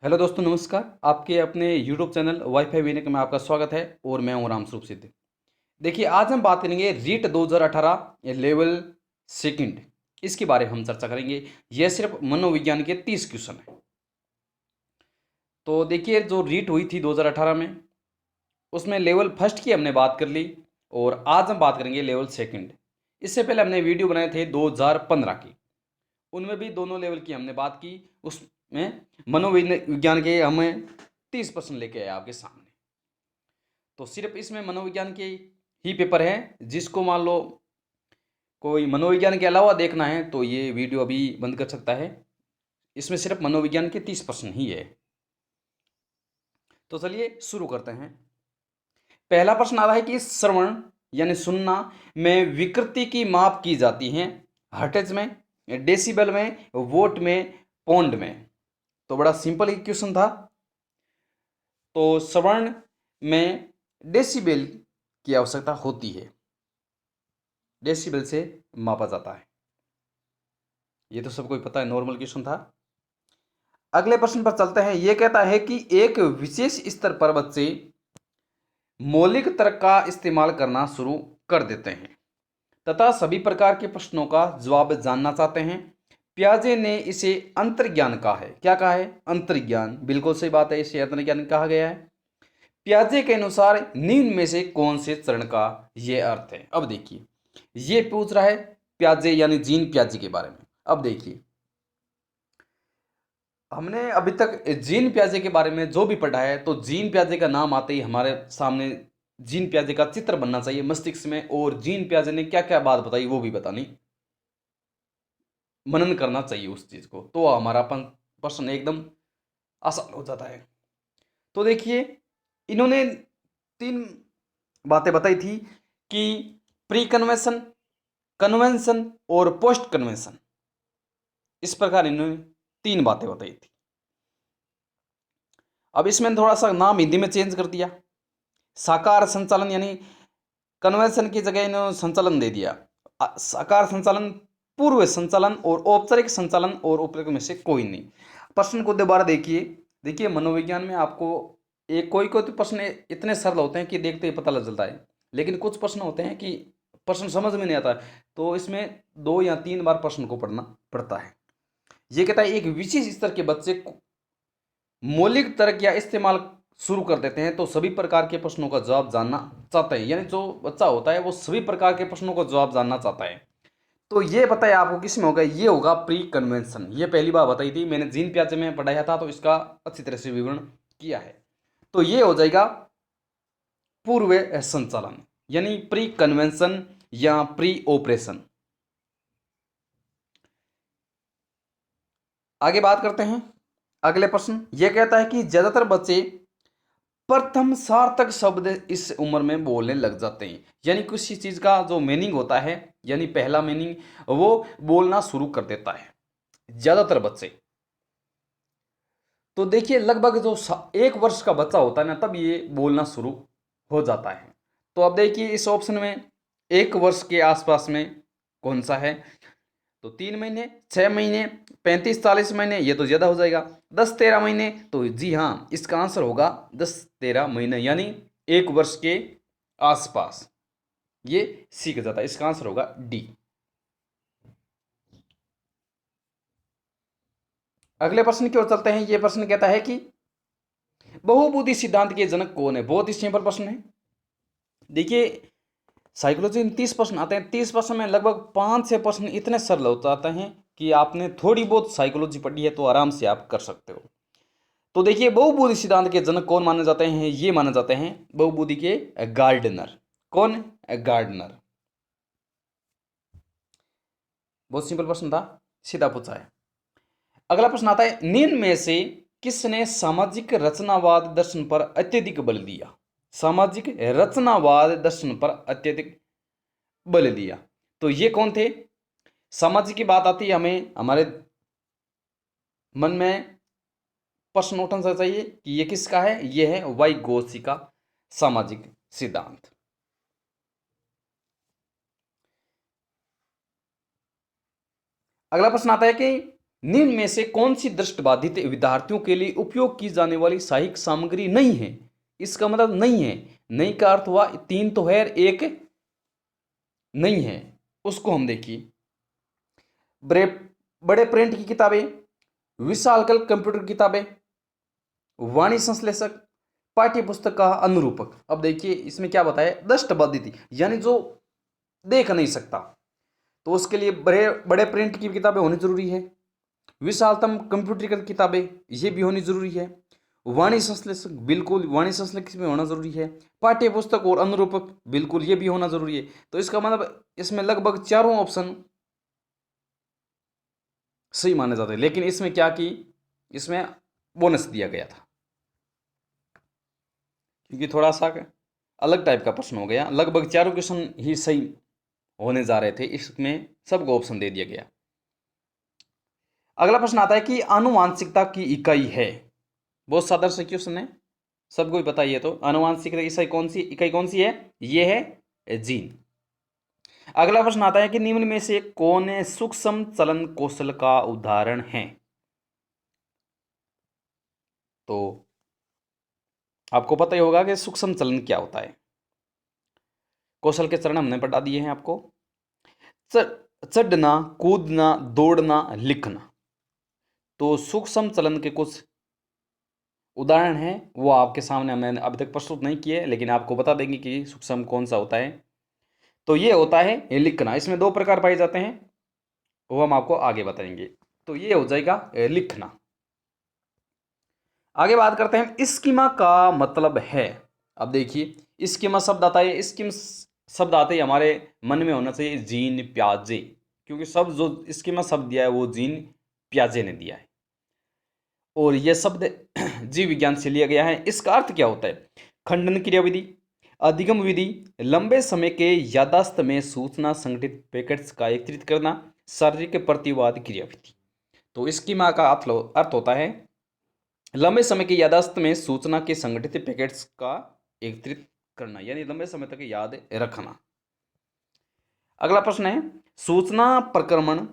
Hello दोस्तों, नमस्कार। आपके अपने यूट्यूब चैनल वाईफाई वीनेक में आपका स्वागत है और मैं हूं रामस्वरूप सिद्ध। देखिए, आज हम बात करेंगे रीट 2018 लेवल सेकंड। इसके बारे में हम चर्चा करेंगे। यह सिर्फ मनोविज्ञान के 30 क्वेश्चन है। तो देखिए, जो रीट हुई थी 2018 में, उसमें लेवल फर्स्ट की हमने बात कर ली और आज हम बात करेंगे लेवल सेकंड। इससे पहले हमने वीडियो बनाए थे 2015 की, उनमें भी दोनों लेवल की हमने बात की। उसमें मनोविज्ञान के हमें 30% लेके आए आपके सामने। तो सिर्फ इसमें मनोविज्ञान के ही पेपर हैं। जिसको मान लो कोई मनोविज्ञान के अलावा देखना है तो ये वीडियो अभी बंद कर सकता है। इसमें सिर्फ मनोविज्ञान के 30% ही है। तो चलिए शुरू करते हैं। पहला प्रश्न आ रहा है कि श्रवण यानी सुनना में विकृति की माप की जाती है हर्ट्ज में, डेसिबल में, वोट में, पौंड में। तो बड़ा सिंपल ही क्वेश्चन था। तो श्रवण में डेसिबल की आवश्यकता होती है, डेसिबल से मापा जाता है। ये तो सबको ही पता है, नॉर्मल क्वेश्चन था। अगले प्रश्न पर चलते हैं। यह कहता है कि एक विशेष स्तर पर बच्चे मौलिक तर्क का इस्तेमाल करना शुरू कर देते हैं तथा सभी प्रकार के प्रश्नों का जवाब जानना चाहते हैं। प्याजे ने इसे अंतर्ज्ञान कहा है। क्या कहा है? अंतर्ज्ञान। बिल्कुल सही बात है, इसे अंतर्ज्ञान कहा गया है। प्याजे के अनुसार निम्न में से कौन से चरण का यह अर्थ है? अब देखिए, ये पूछ रहा है प्याजे यानी जीन प्याजे के बारे में। अब देखिए, हमने अभी तक जीन प्याजे के बारे में जो भी पढ़ा है, तो जीन प्याजे का नाम आते ही हमारे सामने जीन प्याजे का चित्र बनना चाहिए मस्तिष्क में, और जीन प्याजे ने क्या क्या बात बताई वो भी बतानी, मनन करना चाहिए उस चीज को। तो हमारा प्रश्न एकदम आसान हो जाता है। तो देखिए, इन्होंने 3 बातें बताई थी कि प्री कन्वेंशन, कन्वेंशन और पोस्ट कन्वेंशन। इस प्रकार इन्होंने 3 बातें बताई थी। अब इसमें थोड़ा सा नाम हिंदी में चेंज कर दिया। साकार संचालन यानी कन्वेंशन की जगह इन्होंने संचालन दे दिया। साकार संचालन, पूर्व संचालन और औपचारिक संचालन और उपयुक्त में से कोई नहीं। प्रश्न को दोबारा देखिए। देखिए, मनोविज्ञान में आपको एक कोई कोई तो प्रश्न इतने सरल होते हैं कि देखते ही पता लग जाता है, लेकिन कुछ प्रश्न होते हैं कि प्रश्न समझ में नहीं आता है, तो इसमें 2 या 3 बार प्रश्न को पढ़ना पड़ता है। ये कहता है एक विशेष स्तर के बच्चे मौलिक तर्क या इस्तेमाल शुरू कर देते हैं तो सभी प्रकार के प्रश्नों का जवाब जानना चाहते हैं। यानी जो बच्चा होता है वो सभी प्रकार के प्रश्नों का जवाब जानना चाहता है। तो ये बताइए आपको किस में होगा? ये होगा प्री कन्वेंशन। ये पहली बार बताई थी मैंने, जीन प्याजे में पढ़ाया था, तो इसका अच्छी तरह से विवरण किया है। तो ये हो जाएगा पूर्व संचालन यानी प्री कन्वेंशन या प्री ऑपरेशन। आगे बात करते हैं। अगले प्रश्न यह कहता है कि ज्यादातर बच्चे प्रथम सार्थक शब्द इस उम्र में बोलने लग जाते हैं। यानी किसी चीज का जो मीनिंग होता है, यानी पहला मीनिंग, वो बोलना शुरू कर देता है ज्यादातर बच्चे। तो देखिए, लगभग जो 1 वर्ष का बच्चा होता है ना, तब ये बोलना शुरू हो जाता है। तो अब देखिए, इस ऑप्शन में 1 वर्ष के आसपास में कौन सा है? तो 3 महीने, 6 महीने, 35-40 महीने, ये तो ज्यादा हो जाएगा। 10-13 महीने, तो जी हाँ, इसका आंसर होगा 10-13 महीने, यानी 1 वर्ष के आसपास ये सीख जाता है। इसका आंसर होगा डी। अगले प्रश्न की ओर चलते हैं। ये प्रश्न कहता है कि बहुबुद्धि सिद्धांत के जनक कौन है? बहुत ही सिंपल प्रश्न है। देखिए, साइकोलॉजी में 30 प्रश्न आते हैं। 30 प्रश्न में लगभग 5-6 प्रश्न इतने सरल हो जाते हैं कि आपने थोड़ी बहुत साइकोलॉजी पढ़ी है तो आराम से आप कर सकते हो। तो देखिए, बहुबुद्धि सिद्धांत के जनक कौन माने जाते हैं? ये माने जाते हैं बहुबुद्धि के गार्डनर। कौन? गार्डनर। बहुत सिंपल प्रश्न था, सीधा पूछा है। अगला प्रश्न आता है, निम्न में से किसने सामाजिक रचनावाद दर्शन पर अत्यधिक बल दिया? सामाजिक रचनावाद दर्शन पर अत्यधिक बल दिया। तो ये कौन थे? सामाजिक की बात आती है, हमें हमारे मन में प्रश्न उठना चाहिए कि ये किसका है? ये है वाइगोत्स्की का सामाजिक सिद्धांत। अगला प्रश्न आता है कि निम्न में से कौन सी दृष्टिबाधित विद्यार्थियों के लिए उपयोग की जाने वाली साहित्यिक सामग्री नहीं है? इसका मतलब नहीं है, नहीं का अर्थ हुआ 3 तो है, एक नहीं है। उसको हम देखिए, बड़े बड़े प्रिंट की किताबें, विशालकल कंप्यूटर किताबें, वाणी संश्लेषक, पाठ्य पुस्तक का अनुरूपक। अब देखिए इसमें क्या बताया, दृष्टिबाधित यानी जो देख नहीं सकता, तो उसके लिए बड़े बड़े प्रिंट की किताबें होनी जरूरी है। विशालतम कंप्यूटरीकृत किताबें ये भी होनी जरूरी है। वाणी संश्लेषक, बिल्कुल वाणी संश्लेषक में होना जरूरी है। पाठ्य पुस्तक और अनुरूपक, बिल्कुल ये भी होना जरूरी है। तो इसका मतलब इसमें लगभग चारों ऑप्शन सही माने जाते हैं, लेकिन इसमें क्या की, इसमें बोनस दिया गया था क्योंकि थोड़ा सा अलग टाइप का प्रश्न हो गया। लगभग चारों क्वेश्चन ही सही होने जा रहे थे, इसमें सबको ऑप्शन दे दिया गया। अगला प्रश्न आता है कि आनुवांशिकता की इकाई है। बहुत साधारण से क्वेश्चन है, सबको ही पता ही है। तो आनुवांशिकता की इकाई कौन सी है? ये है जीन। अगला प्रश्न आता है कि निम्न में से कौन सूक्ष्म चलन कौशल का उदाहरण है? तो आपको पता ही होगा कि सूक्ष्म चलन क्या होता है। कौशल के चरण हमने बता दिए हैं आपको। चढ़ना, कूदना, दौड़ना, लिखना। तो सूक्ष्म चलन के कुछ उदाहरण हैं, वो आपके सामने मैंने अभी तक प्रस्तुत नहीं किए, लेकिन आपको बता देंगे कि सूक्ष्म कौन सा होता है। तो ये होता है लिखना। इसमें 2 प्रकार पाए जाते हैं, वो हम आपको आगे बताएंगे। तो ये हो जाएगा लिखना। आगे बात करते हैं स्कीमा का मतलब है। अब देखिए स्कीमा शब्द आता है, स्कीम शब्द आते ही हमारे मन में होना चाहिए जीन प्याजे, क्योंकि शब्द जो स्कीमा शब्द दिया है वो जीन प्याजे ने दिया है और यह शब्द जीव विज्ञान से लिया गया है। इसका अर्थ क्या होता है? खंडन क्रिया विधि, अधिगम विधि, लंबे समय के यादाश्त में सूचना संगठित पैकेट्स का एकत्रित करना, शारीरिक प्रतिवाद क्रिया विधि। तो स्कीमा का अर्थ होता है लंबे समय की यादाश्त में सूचना के संगठित पैकेट्स का एकत्रित करना, यानी लंबे समय तक याद रखना। अगला प्रश्न है सूचना प्रक्रमण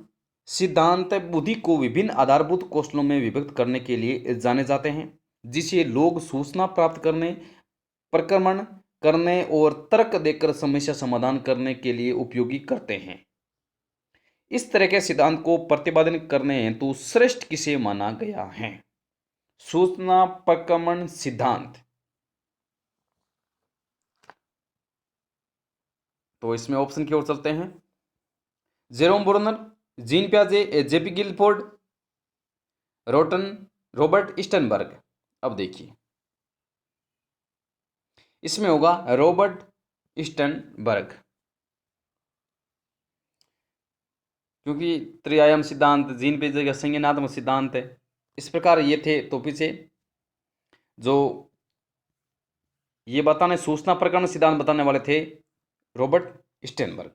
सिद्धांत बुद्धि को विभिन्न आधारभूत कौशलों में विभक्त करने के लिए जाने जाते हैं, जिसे लोग सूचना प्राप्त करने, प्रक्रमण करने और तर्क देकर समस्या समाधान करने के लिए उपयोगी करते हैं। इस तरह के सिद्धांत को प्रतिपादन करने हेतु श्रेष्ठ किसे माना गया है? सूचना प्रक्रमण सिद्धांत। तो इसमें ऑप्शन की ओर चलते हैं। जेरोम ब्रूनर, जीन प्याजे, जेपी गिलफोर्ड, रॉबर्ट स्टनबर्ग। अब देखिए इसमें होगा रॉबर्ट स्टनबर्ग, क्योंकि त्रिआयाम सिद्धांत, जीन प्याजे का संज्ञानात्मक सिद्धांत है, इस प्रकार ये थे। तो पीछे जो ये बताने सूचना प्रकरण सिद्धांत बताने वाले थे रॉबर्ट स्टेनबर्ग।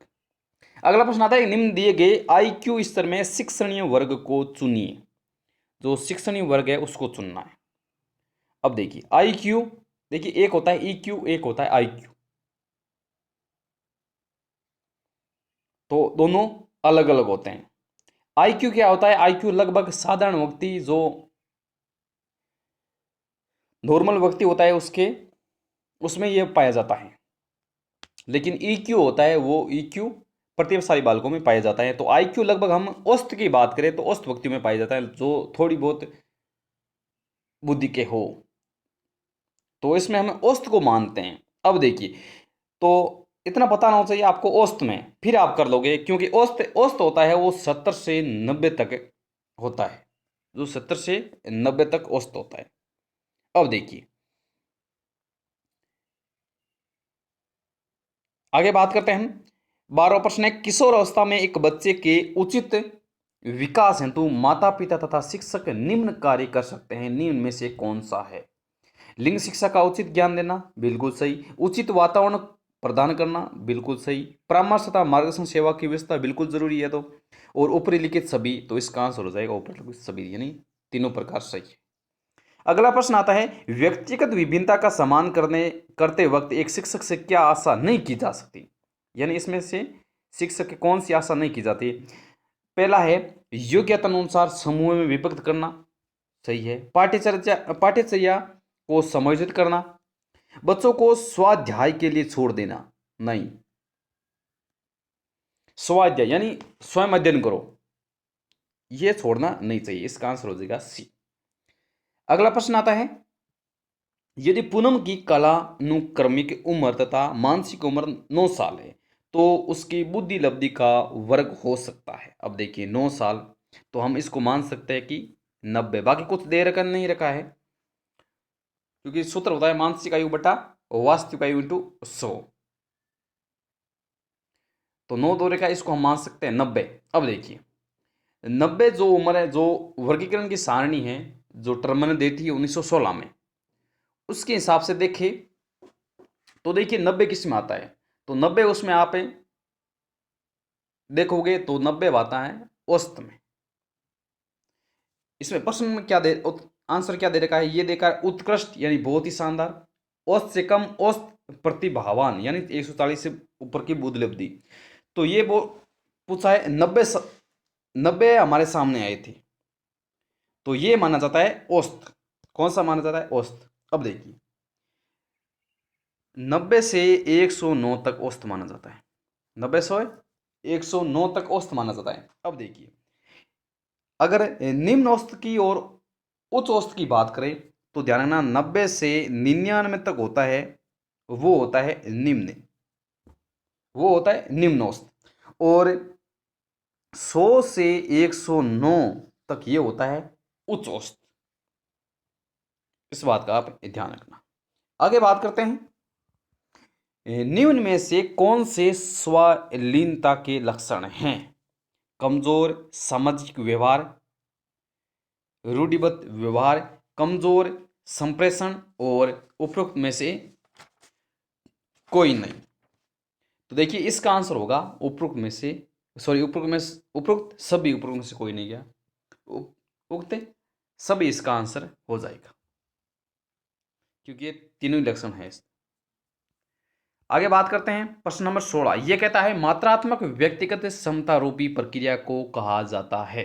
अगला प्रश्न आता है निम्न दिए गए आईक्यू स्तर में शिक्षणीय वर्ग को चुनिए। जो शिक्षणीय वर्ग है उसको चुनना है। अब देखिए आईक्यू, देखिए एक होता है ईक्यू, एक होता है आईक्यू, तो दोनों अलग अलग होते हैं। आईक्यू क्या होता है? आईक्यू लगभग साधारण व्यक्ति, जो नॉर्मल व्यक्ति होता है उसमें यह पाया जाता है। लेकिन ईक्यू होता है वो ईक्यू प्रतिभाशाली बालकों में पाया जाता है। तो आईक्यू लगभग हम औसत की बात करें तो औसत व्यक्तियों में पाया जाता है, जो थोड़ी बहुत बुद्धि के हो। तो इसमें हम औसत को मानते हैं। अब देखिए तो इतना पता ना होना चाहिए आपको औसत में, फिर आप कर लोगे, क्योंकि औसत औसत होता है वो 70 से 90 तक होता है, जो 70 से 90 तक औसत होता है। अब देखिए आगे बात करते हैं। 12वां प्रश्न है किशोर अवस्था में एक बच्चे के उचित विकास हेतु माता पिता तथा शिक्षक निम्न कार्य कर सकते हैं, निम्न में से कौन सा है? लिंग शिक्षा का उचित ज्ञान देना, बिल्कुल सही। उचित वातावरण प्रदान करना, बिल्कुल सही। परामर्श तथा मार्गदर्शन सेवा की व्यवस्था, बिल्कुल जरूरी है। तो और ऊपरी लिखित सभी, तो इसका आंसर हो जाएगा ऊपरी लिखित सभी, यानी तीनों प्रकार सही है। अगला प्रश्न आता है व्यक्तिगत विभिन्नता का सम्मान करते वक्त एक शिक्षक से क्या आशा नहीं की जा सकती, यानी इसमें से शिक्षक की कौन सी आशा नहीं की जाती? पहला है योग्यता अनुसार समूह में विभक्त करना, सही है। पाठ्यचर्या को समायोजित करना, बच्चों को स्वाध्याय के लिए छोड़ देना, नहीं। स्वाध्याय यानी स्वयं अध्ययन करो, यह छोड़ना नहीं चाहिए। इसका आंसर हो जाएगा सी। अगला प्रश्न आता है, यदि पूनम की कलानुक्रमिक उम्र तथा मानसिक उम्र 9 साल है तो उसकी बुद्धि लब्धि का वर्ग हो सकता है। अब देखिए 9 साल, तो हम इसको मान सकते हैं कि 90, बाकी कुछ दे रखा नहीं रखा है, क्योंकि सूत्र होता है मानसिक आयु बटा वास्तविक आयु इंटू 100। तो 9 दो रेखा, इसको हम मान सकते हैं 90। अब देखिए 90 जो उम्र है, जो वर्गीकरण की सारणी है जो टर्म ने दी थी 1916 में, उसके हिसाब से देखें तो देखिए 90 किस में आता है, तो 90 उसमें आप देखोगे तो 90 आता है औसत में। इसमें प्रश्न में क्या दे, आंसर क्या दे रखा है, ये देखा है उत्कृष्ट यानी बहुत ही शानदार, औसत से कम, औसत प्रतिभावान यानी 140 से ऊपर की बुद्धि लब्धि। तो ये वो पूछा है 90 हमारे सामने आए थे, तो ये माना जाता है औसत। कौन सा माना जाता है, औसत। अब देखिए 90 से 109 तक औसत माना जाता है, 90 से 109 तक औसत माना जाता है। अब देखिए अगर निम्न औसत की और उच्च औसत की बात करें तो ध्यान रखना 90 से 99 तक होता है, वो होता है निम्न, वो होता है निम्न औसत। और 100 से 109 तक ये होता है उच्च औसत। इस बात का आप ध्यान रखना। आगे बात करते हैं, निम्न में से कौन से स्वलीनता के लक्षण हैं। कमजोर सामाजिक व्यवहार, रूढ़िबद्ध व्यवहार, कमजोर संप्रेषण, और उपरोक्त में से कोई नहीं। तो देखिए इसका आंसर होगा उपरोक्त में से, सॉरी उपरोक्त सभी, उपरोक्त में से कोई नहीं गया, उक्त सभी इसका आंसर हो जाएगा, क्योंकि ये तीनों लक्षण है। आगे बात करते हैं प्रश्न नंबर 16। यह कहता है मात्रात्मक व्यक्तिगत समता रूपी प्रक्रिया को कहा जाता है।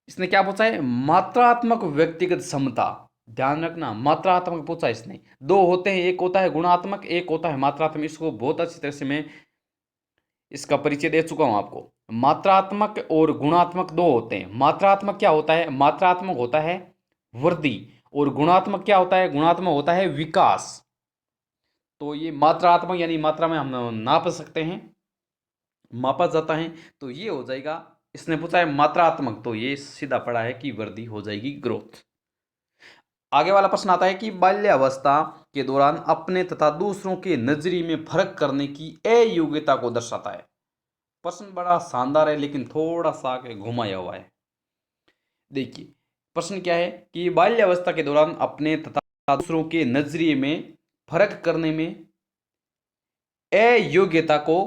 इसने क्या पूछा है, मात्रात्मक व्यक्तिगत समता। ध्यान रखना मात्रात्मक पूछा इसने, दो होते हैं, एक होता है गुणात्मक, एक होता है मात्रात्मक। इसको बहुत अच्छी तरह से मैं इसका परिचय दे चुका हूं आपको। मात्रात्मक और गुणात्मक दो होते हैं। मात्रात्मक क्या होता है, मात्रात्मक होता है वृद्धि, और गुणात्मक क्या होता है, गुणात्मक होता है विकास। तो ये मात्रात्मक यानी मात्रा में हम नाप सकते हैं, मापा जाता है, तो ये हो जाएगा। इसने पूछा है मात्रात्मक, तो ये सीधा पड़ा है कि वृद्धि हो जाएगी, ग्रोथ। आगे वाला प्रश्न आता है कि बाल्यावस्था के दौरान अपने तथा दूसरों के नजरिए में फर्क करने की अयोग्यता को दर्शाता है। प्रश्न बड़ा शानदार है, लेकिन थोड़ा सा घुमाया हुआ है। देखिए प्रश्न क्या है कि बाल्यावस्था के दौरान अपने तथा दूसरों के नजरिए में फर्क करने में अयोग्यता को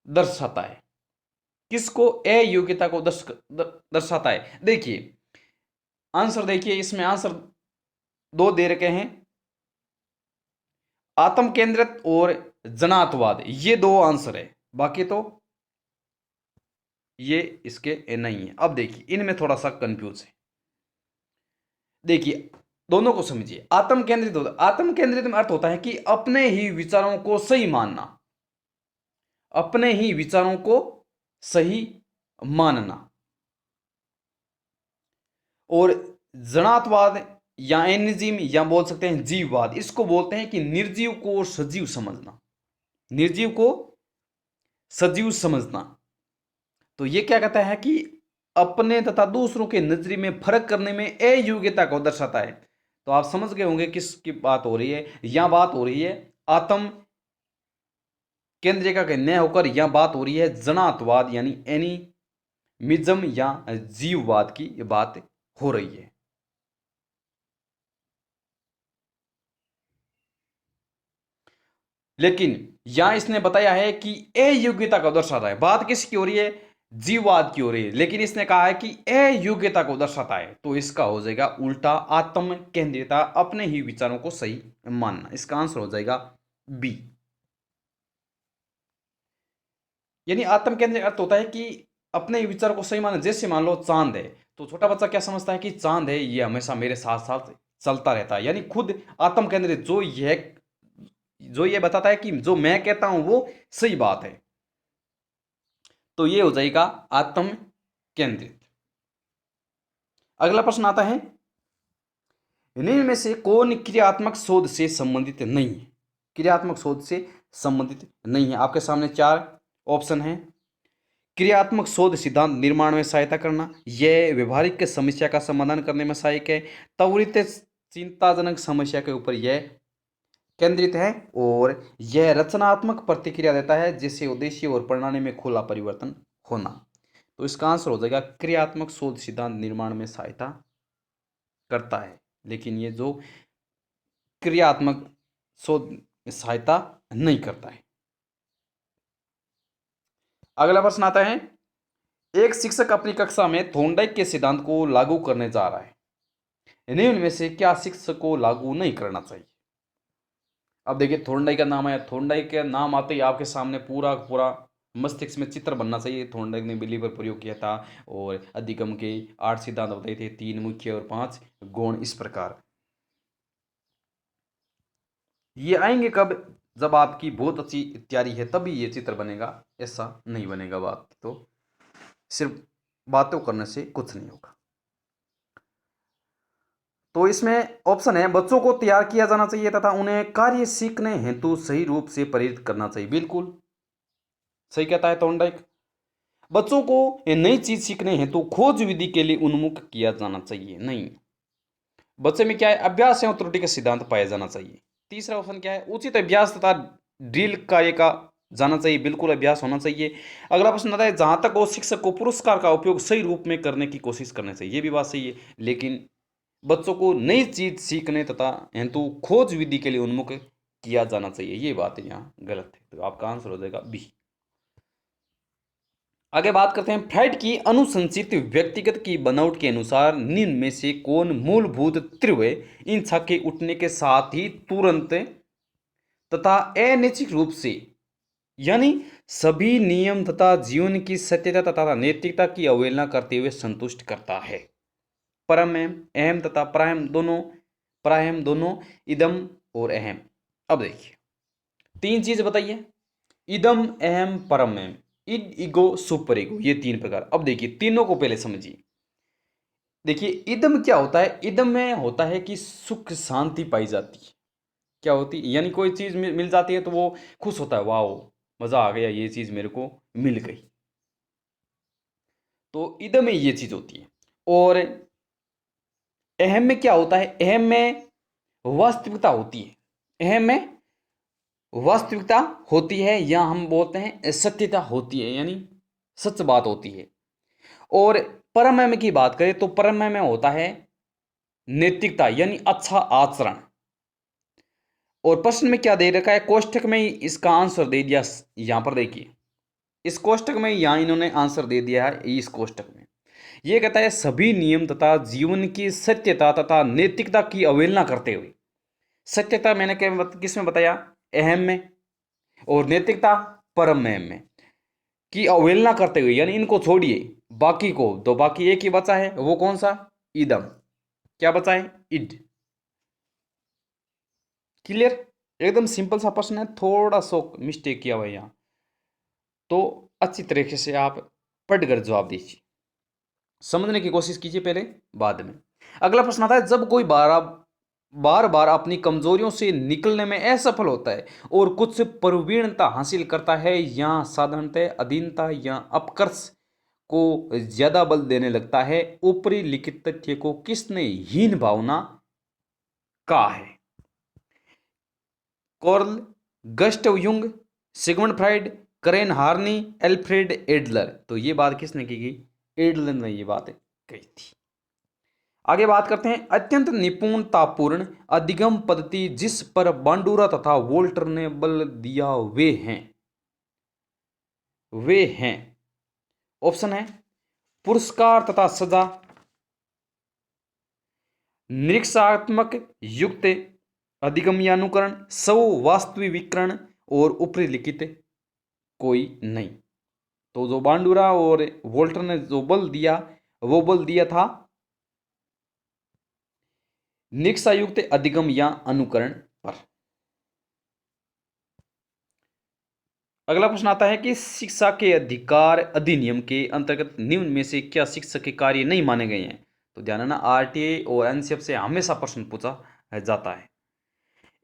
दर्शाता है। किसको अयोग्यता को दर्शाता है, देखिए आंसर देखिए, इसमें आंसर दो दे रखे हैं, आत्म केंद्रित और जनातवाद, ये दो आंसर है, बाकी तो ये इसके नहीं है। अब देखिए इनमें थोड़ा सा कंफ्यूज है। देखिए दोनों को समझिए। आत्म केंद्रित होता, आत्म केंद्रित में अर्थ होता है कि अपने ही विचारों को सही मानना, अपने ही विचारों को सही मानना। और जनातवाद या एनिज्म या बोल सकते हैं जीववाद, इसको बोलते हैं कि निर्जीव को सजीव समझना, निर्जीव को सजीव समझना। तो ये क्या कहता है कि अपने तथा दूसरों के नजरिए में फर्क करने में अयोग्यता को दर्शाता है। तो आप समझ गए होंगे किसकी बात हो रही है। यहां बात हो रही है आत्म केंद्रिका के न होकर, यहां बात हो रही है जनातवाद यानी एनिमिज्म या जीववाद की बात हो रही है। लेकिन यहां इसने बताया है कि अयोग्यता को दर्शाता है। बात किसकी हो रही है, जीववाद की हो रही है, लेकिन इसने कहा है कि अयोग्यता को दर्शाता है। तो इसका हो जाएगा उल्टा, आत्म केंद्रिता, अपने ही विचारों को सही मानना। इसका आंसर हो जाएगा बी। यानी आत्म केंद्रित अर्थ होता है कि अपने विचार को सही माने। जैसे मान लो चांद है, तो छोटा बच्चा क्या समझता है कि चांद है, ये हमेशा मेरे साथ साथ चलता रहता है, यानी खुद आत्म केंद्रित। जो ये बताता है कि जो मैं कहता हूं वो सही बात है, तो ये हो जाएगा आत्म केंद्रित। अगला प्रश्न आता है, निम्न में से कौन क्रियात्मक शोध से संबंधित नहीं है? क्रियात्मक शोध से संबंधित नहीं है। आपके सामने चार ऑप्शन हैं। क्रियात्मक शोध सिद्धांत निर्माण में सहायता करना, यह व्यवहारिक समस्या का समाधान करने में सहायक है, त्वरित चिंताजनक समस्या के ऊपर यह केंद्रित है, और यह रचनात्मक प्रतिक्रिया देता है जिससे उद्देश्य और प्रणाली में खुला परिवर्तन होना। तो इसका आंसर हो जाएगा क्रियात्मक शोध सिद्धांत निर्माण में सहायता करता है, लेकिन ये जो क्रियात्मक शोध में सहायता नहीं करता है। अगला प्रश्न आता है, एक शिक्षक अपनी कक्षा में थॉर्नडाइक के सिद्धांत को लागू करने जा रहा है, निम्न में से क्या शिक्षक को लागू नहीं करना चाहिए? अब देखिए, थॉर्नडाइक का नाम है, थॉर्नडाइक के नाम आते ही आपके सामने पूरा पूरा मस्तिष्क में चित्र बनना चाहिए। थॉर्नडाइक ने बिल्ली पर प्रयोग किया था और अधिगम के 8 सिद्धांत बताए थे, 3 मुख्य और 5 गौण। इस प्रकार ये आएंगे कब? जब आपकी बहुत अच्छी तैयारी है तभी ये चित्र बनेगा, ऐसा नहीं बनेगा। बात तो सिर्फ बातों करने से कुछ नहीं होगा। तो इसमें ऑप्शन है, बच्चों को तैयार किया जाना चाहिए तथा उन्हें कार्य सीखने हेतु सही रूप से प्रेरित करना चाहिए। बिल्कुल सही कहता है थॉर्नडाइक। बच्चों को ये नई चीज सीखने हेतु खोज विधि के लिए उन्मुख किया जाना चाहिए। नहीं, बच्चे में क्या है, अभ्यास एवं त्रुटि का सिद्धांत पाया जाना चाहिए। तीसरा ऑप्शन क्या है, उचित अभ्यास तथा ड्रिल कार्य का जाना चाहिए। बिल्कुल अभ्यास होना चाहिए। अगला प्रश्न आता है, जहां तक वो शिक्षक को पुरस्कार का उपयोग सही रूप में करने की कोशिश करनी चाहिए। ये भी बात सही है, लेकिन बच्चों को नई चीज सीखने तथा हेतु खोज विधि के लिए उन्मुख किया जाना चाहिए, ये बात यहाँ गलत है। तो आपका आंसर हो जाएगा बी। आगे बात करते हैं, फ्राइड की अनुशंसित व्यक्तिगत की बनावट के अनुसार निम्न में से कौन मूलभूत त्रिवय इन छक्के उठने के साथ ही तुरंत तथा अनैच्छिक रूप से, यानी सभी नियम तथा जीवन की सत्यता तथा नैतिकता की अवहेलना करते हुए संतुष्ट करता है? परम अहम तथा प्राहम दोनों, इदम और अहम। अब देखिए, तीन चीज बताइए, इदम अहम परम अहम, इड ईगो सुपर ईगो, ये तीन प्रकार। अब देखिए तीनों को पहले समझिए। देखिए इदम क्या होता है? इदम में होता है कि सुख शांति पाई जाती है। क्या होती है? यानी कोई चीज मिल जाती है तो वो खुश होता है, वाह मजा आ गया, ये चीज मेरे को मिल गई। तो इदम में ये चीज होती है। और अहम में क्या होता है? अहम में वास्तविकता होती है। अहम में वास्तविकता होती है, या हम बोलते हैं सत्यता होती है, यानी सच बात होती है। और परमय में की बात करें तो परमय में होता है नैतिकता, यानी अच्छा आचरण। और प्रश्न में क्या दे रखा है? कोष्ठक में ही इसका आंसर दे दिया। यहां पर देखिए, इस कोष्ठक में यहां इन्होंने आंसर दे दिया है। इस कोष्ठक में यह कहता है, सभी नियम तथा जीवन की सत्यता तथा नैतिकता की अवहेलना करते हुए। सत्यता मैंने किस में बताया? अहम में। और नैतिकता परम में की अवहेलना करते हुए, यानी इनको छोड़िए बाकी को, तो बाकी एक ही बचा है, वो कौन सा? इदम। क्या बचा है? इड। क्लियर? एकदम सिंपल सा प्रश्न है, थोड़ा सा मिस्टेक किया हुआ है यहां, तो अच्छी तरीके से आप पढ़कर जवाब दीजिए, समझने की कोशिश कीजिए पहले, बाद में। अगला प्रश्न आता है, जब कोई बार बार अपनी कमजोरियों से निकलने में असफल होता है और कुछ प्रवीणता हासिल करता है, या साधारणतः अधीनता या अपकर्ष को ज्यादा बल देने लगता है, ऊपरी लिखित तथ्य को किसने हीन भावना कहा है? कॉर्ल, गस्टव युंग, सिगमंड फ्राइड, करेन हार्नी, एल्फ्रेड एडलर। तो ये बात किसने की गई? एडलर ने ये बात कही थी। आगे बात करते हैं, अत्यंत निपुणतापूर्ण अधिगम पद्धति जिस पर बांडुरा तथा वोल्टर ने बल दिया वे हैं। ऑप्शन है, पुरस्कार तथा सजा, निरीक्षात्मक युक्त अधिगम या अनुकरण, स्व वास्तविकरण और ऊपरी लिखित कोई नहीं। तो जो बांडुरा और वोल्टर ने जो बल दिया, वो बल दिया था निक्सायुक्त अधिगम या अनुकरण पर। अगला प्रश्न आता है कि शिक्षा के अधिकार अधिनियम के अंतर्गत निम्न में से क्या शिक्षक के कार्य नहीं माने गए हैं? तो ध्यान रखना, आरटीए और एनसीएफ से हमेशा प्रश्न पूछा जाता है।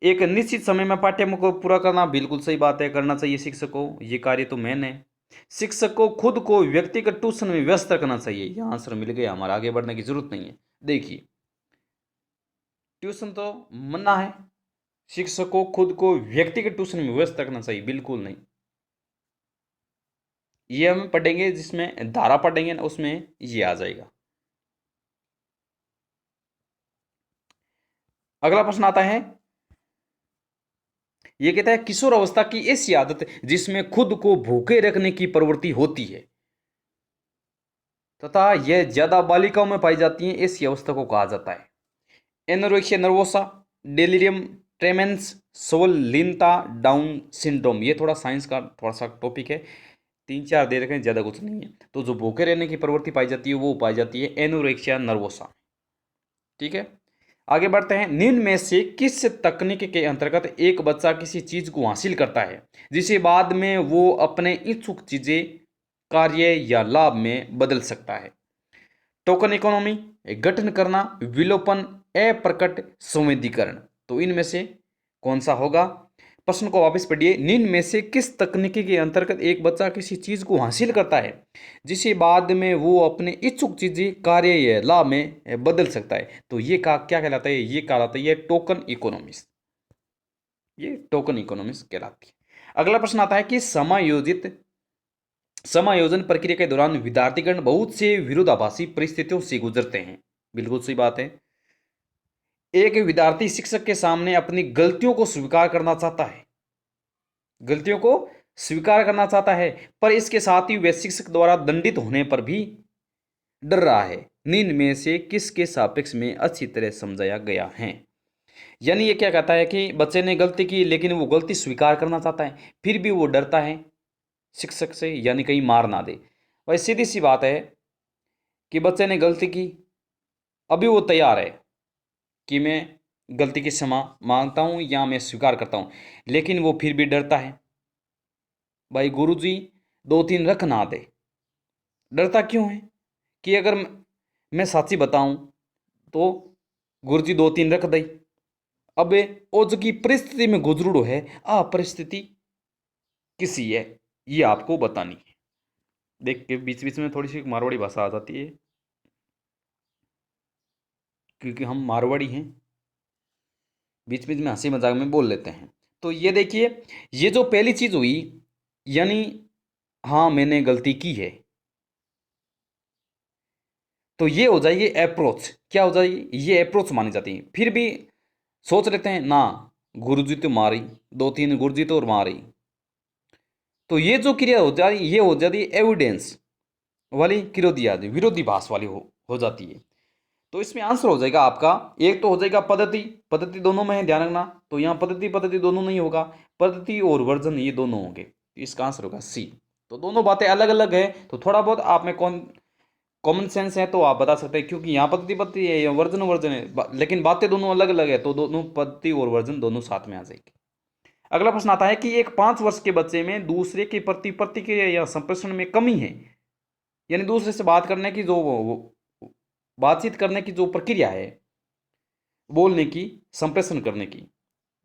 एक निश्चित समय में पाठ्यक्रम को पूरा करना बिल्कुल सही बात है, करना चाहिए शिक्षक को, ये कार्य तो मेन है। शिक्षक को खुद को व्यक्तिगत ट्यूशन में व्यस्त रखना चाहिए। यह आंसर मिल गया, हमारा आगे बढ़ने की जरूरत नहीं है। देखिए, ट्यूशन तो मना है, शिक्षक को खुद को व्यक्तिगत ट्यूशन में व्यस्त रखना चाहिए, बिल्कुल नहीं। ये हम पढ़ेंगे, जिसमें धारा पढ़ेंगे ना उसमें ये आ जाएगा। अगला प्रश्न आता है, ये कहता है किशोर अवस्था की ऐसी आदत जिसमें खुद को भूखे रखने की प्रवृत्ति होती है तथा यह ज्यादा बालिकाओं में पाई जाती है, ऐसी अवस्था को कहा जाता है एनोरेक्सिया नर्वोसा, डेलिरियम ट्रेमेंस, सोवललीनता, डाउन सिंड्रोम। ये थोड़ा साइंस का थोड़ा सा टॉपिक है, 3-4 दे रखे हैं, ज्यादा कुछ नहीं है। तो जो भूखे रहने की प्रवृत्ति पाई जाती है वो पाई जाती है एनोरेक्सिया नर्वोसा। ठीक है, आगे बढ़ते हैं। निम्न में से किस तकनीक के अंतर्गत एक बच्चा किसी चीज को हासिल करता है जिसे बाद में वो अपने इच्छुक चीजें, कार्य या लाभ में बदल सकता है? टोकन इकोनॉमी, गठन करना, विलोपन, अप्रकट संवेदीकरण। तो इनमें से कौन सा होगा? प्रश्न को वापस पढ़िए। निम्न में से किस तकनीकी के अंतर्गत एक बच्चा किसी चीज को हासिल करता है जिसे बाद में वो अपने इच्छुक चीजें, कार्य या लाभ में बदल सकता है? तो ये क्या कहलाता है? ये कहलाता है टोकन इकोनॉमिक्स। ये टोकन इकोनॉमिक्स कहलाती है। अगला प्रश्न आता है कि समायोजन प्रक्रिया के दौरान विद्यार्थीगण बहुत से विरोधाभासी परिस्थितियों से गुजरते हैं। बिल्कुल सही बात है। एक विद्यार्थी शिक्षक के सामने अपनी गलतियों को स्वीकार करना चाहता है, गलतियों को स्वीकार करना चाहता है, पर इसके साथ ही वह शिक्षक द्वारा दंडित होने पर भी डर रहा है। निम्न में से किसके सापेक्ष में अच्छी तरह समझाया गया है? यानी ये क्या कहता है कि बच्चे ने गलती की लेकिन वो गलती स्वीकार करना चाहता है, फिर भी वो डरता है शिक्षक से, यानी कहीं मार ना दे। भाई सीधी सी बात है कि बच्चे ने गलती की, अभी वो तैयार है कि मैं गलती की क्षमा मांगता हूं या मैं स्वीकार करता हूं, लेकिन वो फिर भी डरता है। भाई गुरुजी 2-3 रख ना दे। डरता क्यों है? कि अगर मैं सच्ची बताऊं तो गुरुजी 2-3 रख दे। अब ओ जो की परिस्थिति में गुजरूड़ो है, आ परिस्थिति किसी है, ये आपको बतानी है। देख के बीच बीच में थोड़ी सी मारवाड़ी भाषा आ जाती है क्योंकि हम मारवाड़ी हैं, बीच बीच में हंसी मजाक में बोल लेते हैं। तो ये देखिए, ये जो पहली चीज हुई, यानी हाँ मैंने गलती की है, तो ये हो जाएगी अप्रोच। क्या हो जाएगी? ये अप्रोच मानी जाती है। फिर भी सोच लेते हैं ना, गुरुजी तो मारी, 2-3 गुरुजी तो और मारी, तो ये जो क्रिया हो जाती, ये हो जाती है एविडेंस वाली क्रिया, विरोधी भाष वाली हो जाती है। तो इसमें आंसर हो जाएगा आपका, एक तो हो जाएगा पद्धति, पद्धति दोनों में है, ध्यान रखना। तो यहाँ पद्धति पद्धति दोनों नहीं होगा, पद्धति और वर्जन ये दोनों होंगे। इसका आंसर होगा सी। तो दोनों बातें अलग अलग है, तो थोड़ा बहुत आप में कॉमन सेंस है तो आप बता सकते हैं, क्योंकि यहाँ पद्धति पद्धति है, यहाँ वर्जन वर्जन है, लेकिन बातें दोनों अलग अलग है, तो दोनों पद्धति और वर्जन दोनों साथ में आ जाएगी। अगला प्रश्न आता है कि एक 5 वर्ष के बच्चे में दूसरे के प्रति प्रतिक्रिया या संप्रेषण में कमी है, यानी दूसरे से बात करने की जो बातचीत करने की जो प्रक्रिया है, बोलने की, संप्रेषण करने की,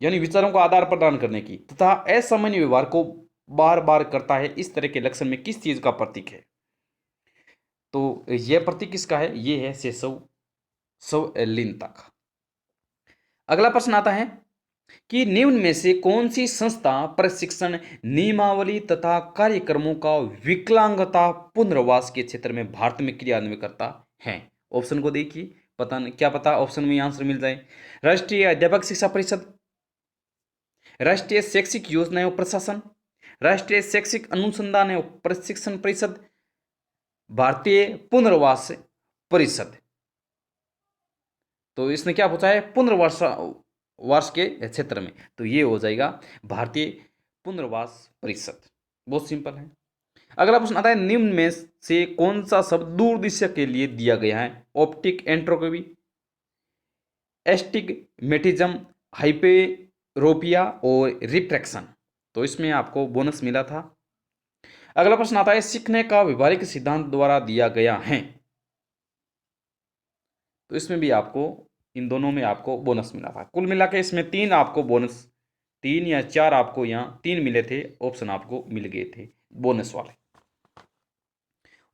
यानी विचारों का आदान प्रदान करने की, तथा असामान्य व्यवहार को बार बार करता है, इस तरह के लक्षण में किस चीज का प्रतीक है? तो यह प्रतीक किसका है? यह है सेसवलीनता का। अगला प्रश्न आता है कि निम्न में से कौन सी संस्था प्रशिक्षण नियमावली तथा कार्यक्रमों का विकलांगता पुनर्वास के क्षेत्र में भारत में क्रियान्वयन करता है? ऑप्शन को देखिए, पता नहीं, क्या पता ऑप्शन में आंसर मिल जाए। राष्ट्रीय अध्यापक शिक्षा परिषद, राष्ट्रीय शैक्षिक योजना एवं प्रशासन, राष्ट्रीय शैक्षिक अनुसंधान एवं प्रशिक्षण परिषद, भारतीय पुनर्वास परिषद। तो इसने क्या पूछा है? पुनर्वास वास के क्षेत्र में, तो ये हो जाएगा भारतीय पुनर्वास परिषद। बहुत सिंपल है। अगला प्रश्न आता है, निम्न में से कौन सा शब्द दूरदृश्य के लिए दिया गया है? ऑप्टिक एंट्रोपी, एस्टिग्मेटिज्म, हाइपेरोपिया और रिफ्रैक्शन। तो इसमें आपको बोनस मिला था। अगला प्रश्न आता है, सीखने का व्यवहारिक सिद्धांत द्वारा दिया गया है। तो इसमें भी आपको, इन दोनों में आपको बोनस मिला था। कुल मिला के इसमें 3 आपको बोनस, 3 या 4 आपको यहाँ 3 मिले थे, ऑप्शन आपको मिल गए थे बोनस वाले।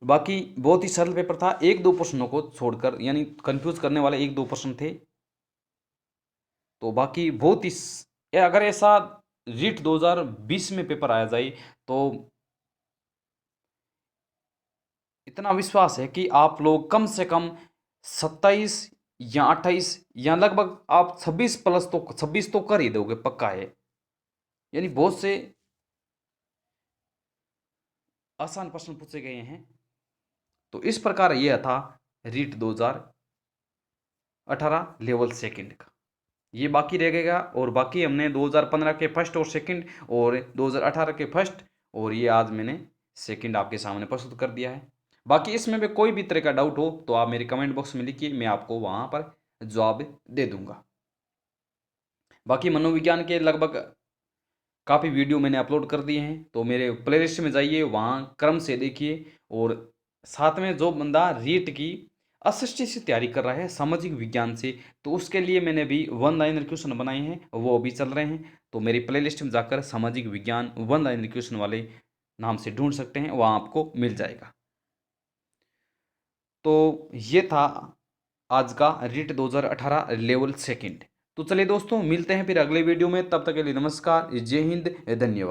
बाकी बहुत ही सरल पेपर था, 1-2 प्रश्नों को छोड़कर, यानी कंफ्यूज करने वाले 1-2 प्रश्न थे। तो बाकी बहुत ही अगर ऐसा रीट 2020 में पेपर आया जाए तो इतना विश्वास है कि आप लोग कम से कम 27 या 28 या लगभग आप 26 प्लस तो 26 तो कर ही दोगे, पक्का है। यानी बहुत से आसान प्रश्न पूछे गए हैं। तो इस प्रकार यह था रीट 2018 लेवल सेकंड का। ये बाकी रह गएगा, और बाकी हमने 2015 के फर्स्ट और सेकंड और 2018 के फर्स्ट, और ये आज मैंने सेकंड आपके सामने प्रस्तुत कर दिया है। बाकी इसमें भी कोई भी तरह का डाउट हो तो आप मेरे कमेंट बॉक्स में लिखिए, मैं आपको वहाँ पर जवाब दे दूंगा। बाकी मनोविज्ञान के लगभग काफ़ी वीडियो मैंने अपलोड कर दिए हैं, तो मेरे प्लेलिस्ट में जाइए, वहाँ क्रम से देखिए। और साथ में जो बंदा रीट की एसएसटी से तैयारी कर रहा है सामाजिक विज्ञान से, तो उसके लिए मैंने भी 1 लाइनर क्वेश्चन बनाए हैं, वो अभी चल रहे हैं। तो मेरी प्लेलिस्ट में जाकर सामाजिक विज्ञान 1 लाइनर क्वेश्चन वाले नाम से ढूंढ सकते हैं, वहाँ आपको मिल जाएगा। तो ये था आज का रीट 2018 लेवल सेकंड। तो चलिए दोस्तों, मिलते हैं फिर अगले वीडियो में, तब तक के लिए नमस्कार, जय हिंद, धन्यवाद।